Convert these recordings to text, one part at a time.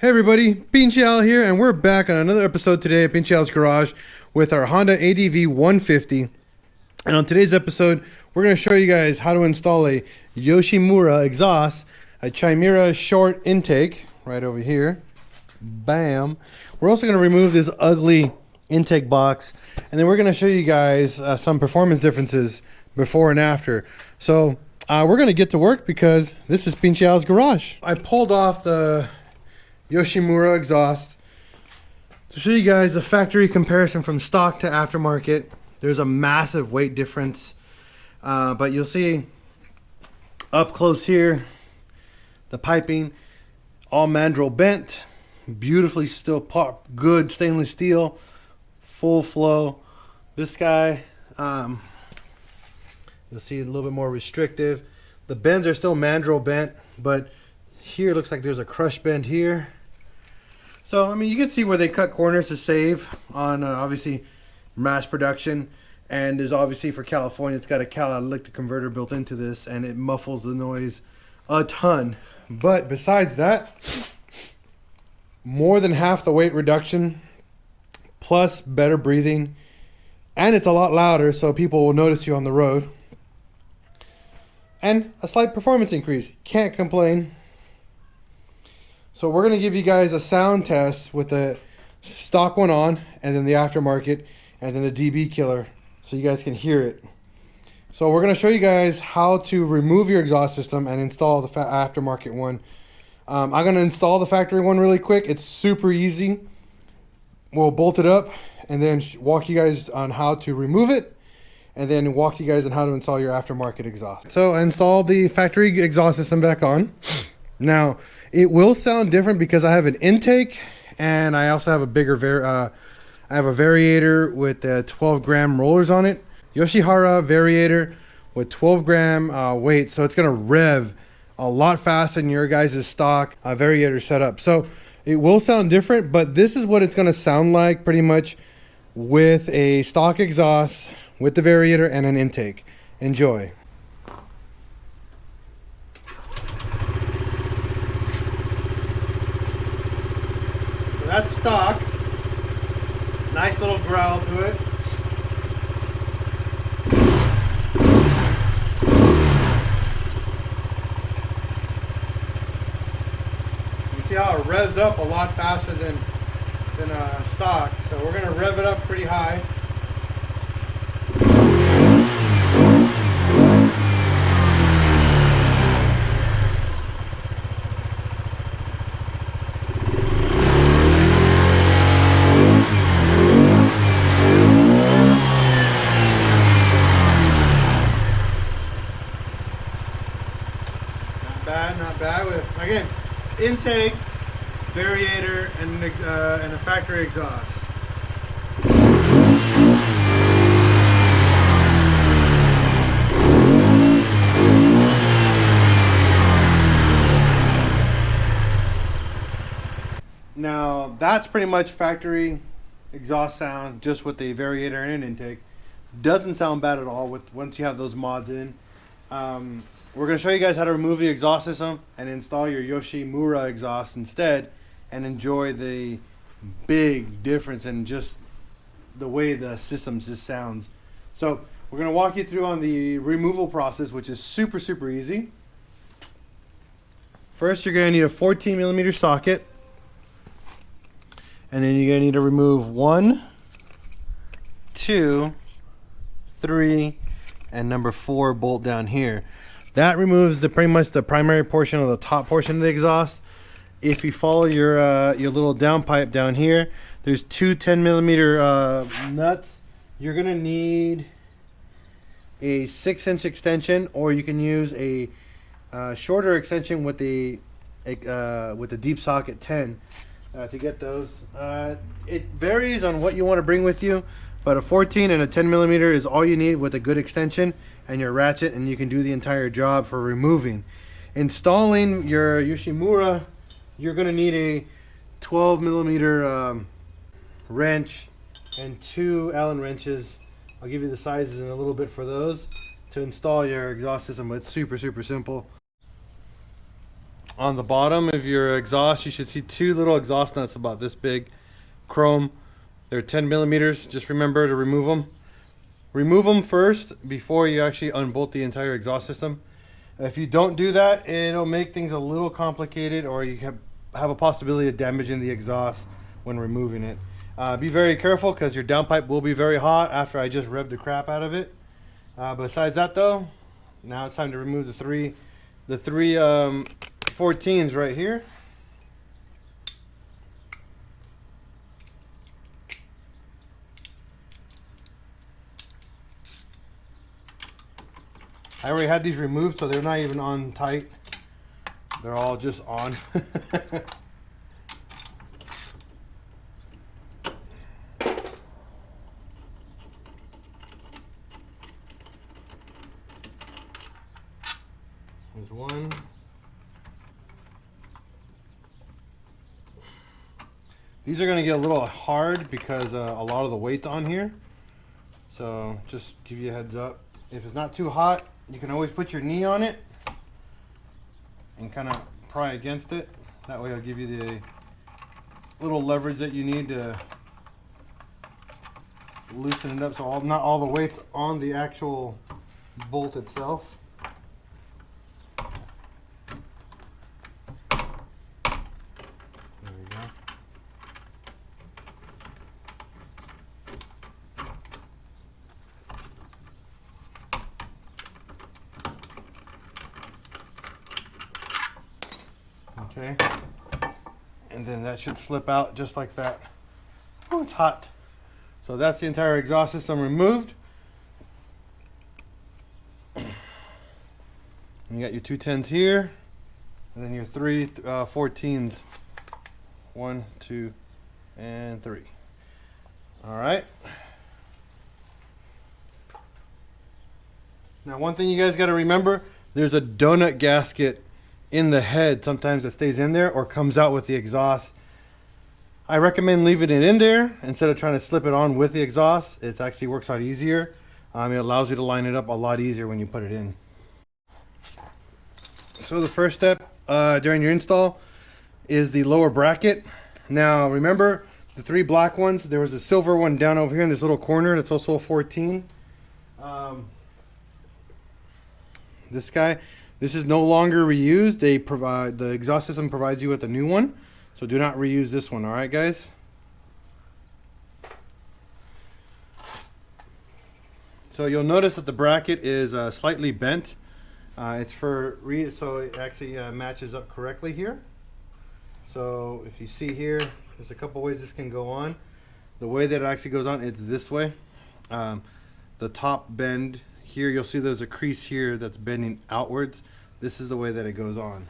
Hey everybody, pincheal here, and we're back on another episode today at Pincheal's Garage with our Honda ADV 150. And on today's episode, we're going to show you guys how to install a Yoshimura exhaust, a Chimera short intake, right over here. Bam. We're also going to remove this ugly intake box, and then we're going to show you guys some performance differences before and after. So we're going to get to work because this is Pincheal's Garage. I pulled off the Yoshimura exhaust to show you guys the factory comparison from stock to aftermarket. There's a massive weight difference, but you'll see up close here the piping, all mandrel bent, beautifully still pop, good stainless steel, full flow. This guy, you'll see a little bit more restrictive. The bends are still mandrel bent, but here it looks like there's a crush bend here. So, I mean, you can see where they cut corners to save on, obviously, mass production. And there's obviously, for California, it's got a catalytic converter built into this, and it muffles the noise a ton. But besides that, more than half the weight reduction, plus better breathing, and it's a lot louder, so people will notice you on the road. And a slight performance increase. Can't complain. So we're going to give you guys a sound test with the stock one on, and then the aftermarket, and then the DB killer, so you guys can hear it. So we're going to show you guys how to remove your exhaust system and install the aftermarket one. I'm going to install the factory one really quick. It's super easy. We'll bolt it up and then walk you guys on how to remove it, and then walk you guys on how to install your aftermarket exhaust. So I installed the factory exhaust system back on. Now, it will sound different because I have an intake, and I also have a bigger I have a variator with 12 gram rollers on it. Yoshihara variator with 12 gram weight, so it's going to rev a lot faster than your guys' stock variator setup. So it will sound different, but this is what it's going to sound like pretty much with a stock exhaust, with the variator and an intake. Enjoy. That's stock. Nice little growl to it. You see how it revs up a lot faster than stock. So we're going to rev it up pretty high. Not bad with, again, intake, variator, and a factory exhaust. Now that's pretty much factory exhaust sound, just with the variator and an intake. Doesn't sound bad at all once you have those mods in. We're going to show you guys how to remove the exhaust system and install your Yoshimura exhaust instead, and enjoy the big difference in just the way the system just sounds. So we're going to walk you through on the removal process, which is super easy. First, you're going to need a 14 millimeter socket, and then you're going to need to remove 1, 2, 3, and number 4 bolt down here. That removes pretty much the primary portion of the top portion of the exhaust. If you follow your little downpipe down here, there's two 10 millimeter nuts. You're gonna need a 6-inch extension, or you can use a shorter extension with the deep socket 10 to get those. It varies on what you want to bring with you, but a 14 and a 10 millimeter is all you need with a good extension and your ratchet, and you can do the entire job for removing. Installing your Yoshimura, you're going to need a 12 millimeter wrench and 2 Allen wrenches. I'll give you the sizes in a little bit for those to install your exhaust system, but it's super simple. on the bottom of your exhaust, you should see two little exhaust nuts about this big, chrome. They're 10 millimeters. Just remember to remove them. Remove them first before you actually unbolt the entire exhaust system. If you don't do that, it'll make things a little complicated, or you have a possibility of damaging the exhaust when removing it. Be very careful because your downpipe will be very hot after I just revved the crap out of it. Besides that though, now it's time to remove the three 14s right here. I already had these removed, so they're not even on tight. They're all just on. There's one. These are going to get a little hard because a lot of the weight's on here. So just give you a heads up. If it's not too hot, you can always put your knee on it and kind of pry against it. That way it'll give you the little leverage that you need to loosen it up so not all the weight's on the actual bolt itself. There we go. Okay, and then that should slip out just like that. Oh, it's hot. So that's the entire exhaust system removed. And you got your 210s here, and then your three 14s. 1, 2, and 3. All right. Now, one thing you guys got to remember: there's a donut gasket in the head sometimes that stays in there or comes out with the exhaust. I recommend leaving it in there instead of trying to slip it on with the exhaust. It actually works out easier. It allows you to line it up a lot easier when you put it in. So the first step during your install is the lower bracket. Now remember the three black ones, there was a silver one down over here in this little corner that's also a 14. This guy, this is no longer reused. The exhaust system provides you with a new one, so do not reuse this one. All right, guys. So you'll notice that the bracket is slightly bent. It's so it actually matches up correctly here. So if you see here, there's a couple ways this can go on. The way that it actually goes on, it's this way. The top bend here, you'll see there's a crease here that's bending outwards. This is the way that it goes on.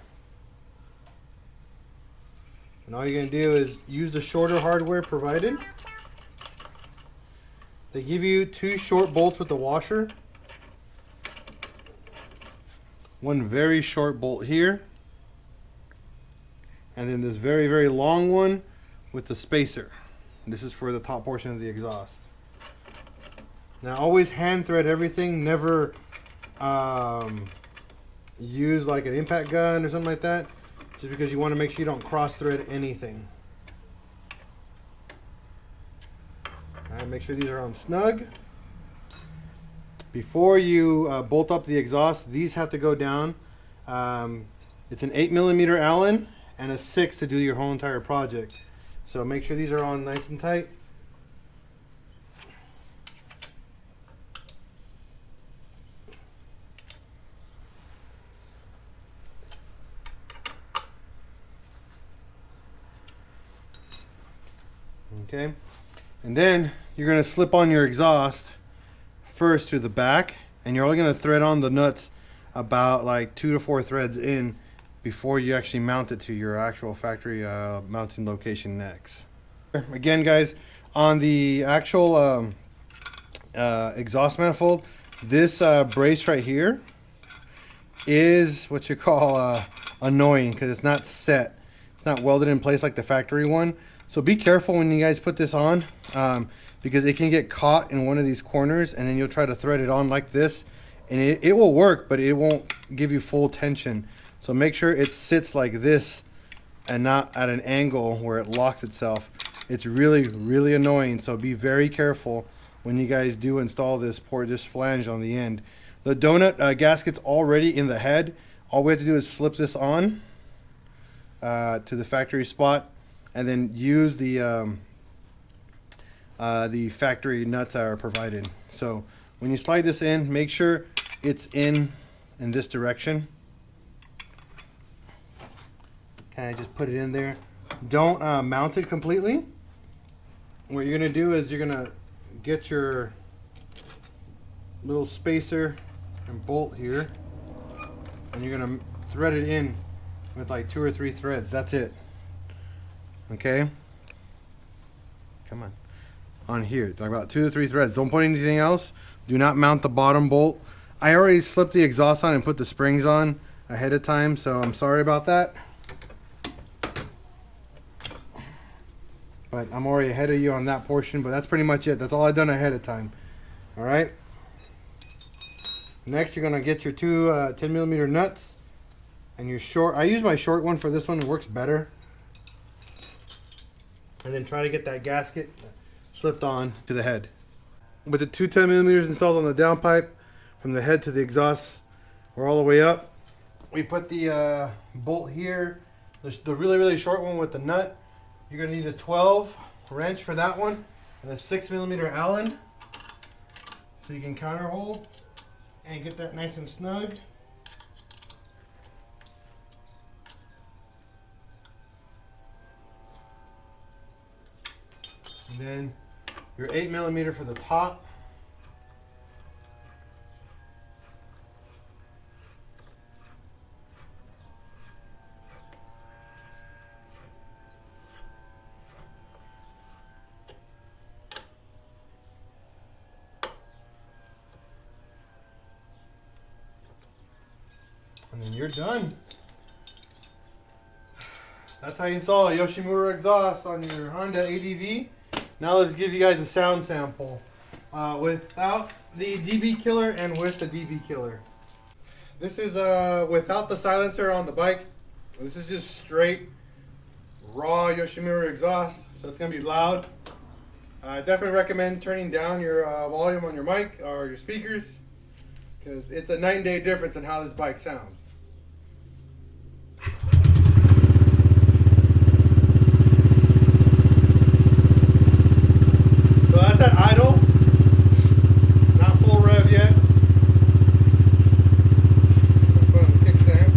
And all you're going to do is use the shorter hardware provided. They give you two short bolts with the washer. One very short bolt here. And then this very, very long one with the spacer. This is for the top portion of the exhaust. Now always hand thread everything. Never use like an impact gun or something like that. Just because you want to make sure you don't cross thread anything. Alright, make sure these are on snug. Before you bolt up the exhaust, these have to go down. It's an 8mm Allen and a 6 to do your whole entire project. So make sure these are on nice and tight. Okay, and then you're going to slip on your exhaust first to the back, and you're only going to thread on the nuts about like 2 to 4 threads in before you actually mount it to your actual factory mounting location next. Again, guys, on the actual exhaust manifold, this brace right here is what you call annoying because it's not set. It's not welded in place like the factory one. So be careful when you guys put this on because it can get caught in one of these corners, and then you'll try to thread it on like this, and it will work, but it won't give you full tension. So make sure it sits like this and not at an angle where it locks itself. It's really, really annoying. So be very careful when you guys do install this flange on the end. The donut gasket's already in the head. All we have to do is slip this on to the factory spot, and then use the factory nuts that are provided. So when you slide this in, make sure it's in this direction. Kind of just put it in there. Don't mount it completely. What you're gonna do is you're gonna get your little spacer and bolt here, and you're gonna thread it in with like 2 or 3 threads. That's it. Okay. Come on here, like about 2 to 3 threads. Don't put anything else. Do not mount the bottom bolt. I already slipped the exhaust on and put the springs on ahead of time, so I'm sorry about that. But I'm already ahead of you on that portion, but that's pretty much it. That's all I've done ahead of time. All right. Next, you're gonna get your 2 10mm nuts and your short. I use my short one for this one. It works better. And then try to get that gasket slipped on to the head. With the 2 10mm installed on the downpipe, from the head to the exhaust, or all the way up, we put the bolt here. The really, really short one with the nut. You're going to need a 12 wrench for that one, and a 6mm Allen, so you can counter hold and get that nice and snug. And then your 8mm for the top. And then you're done. That's how you install a Yoshimura exhaust on your Honda ADV. Now let's give you guys a sound sample without the DB killer and with the DB killer. This is without the silencer on the bike. This is just straight raw Yoshimura exhaust, so it's gonna be loud. I definitely recommend turning down your volume on your mic or your speakers, because it's a night and day difference in how this bike sounds. So that's at idle, not full rev yet. I'll put on the kickstand.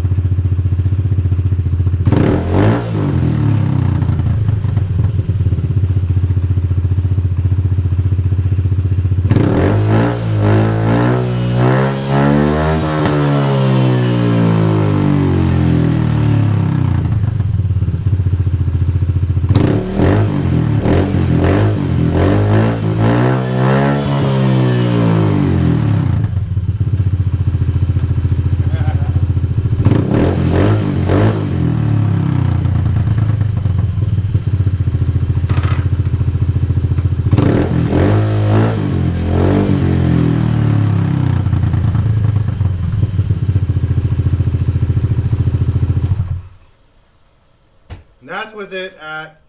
And that's with it at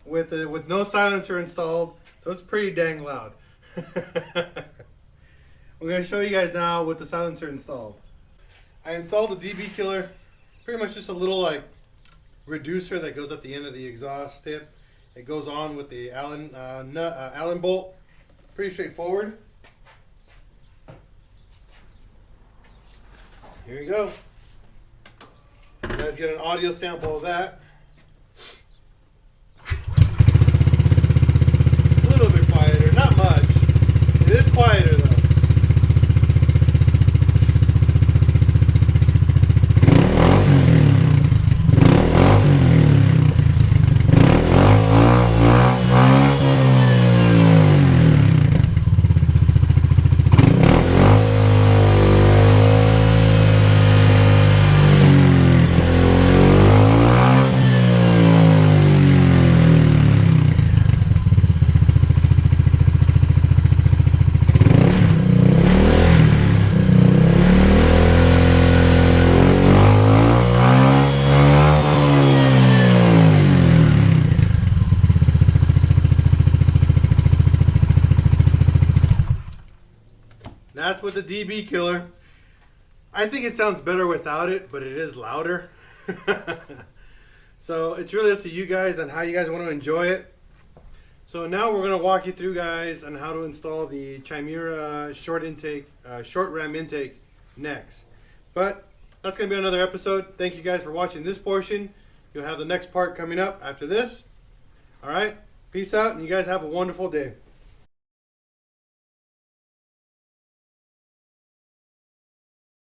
with no silencer installed, so it's pretty dang loud. I'm going to show you guys now with the silencer installed. I installed the DB killer, pretty much just a little like reducer that goes at the end of the exhaust tip. It goes on with the Allen bolt. Pretty straightforward. Here you go. You guys get an audio sample of that. A little bit quieter, not much. It is quieter though. with the DB killer. I think it sounds better without it, but it is louder. So it's really up to you guys on how you guys want to enjoy it. So now we're going to walk you through, guys, on how to install the Yoshimura short ram intake next. But that's going to be another episode. Thank you guys for watching this portion. You'll have the next part coming up after this. All right. Peace out, and you guys have a wonderful day.